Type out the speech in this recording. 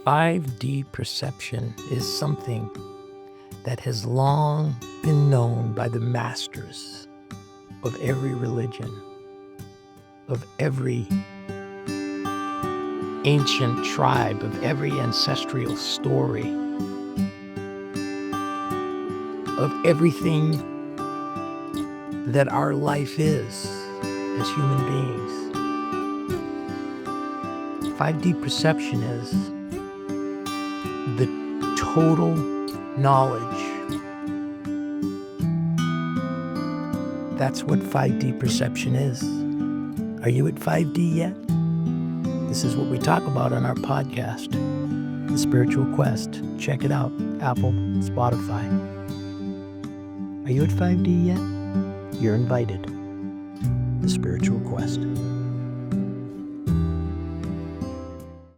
5D perception is something that has long been known by the masters of every religion, of every ancient tribe, of every ancestral story, of everything that our life is as human beings. 5D perception is the total knowledge. That's what 5D perception is. Are you at 5D yet? This is what we talk about on our podcast, The Spiritual Quest. Check it out, Apple, Spotify. Are you at 5D yet? You're invited. The Spiritual Quest.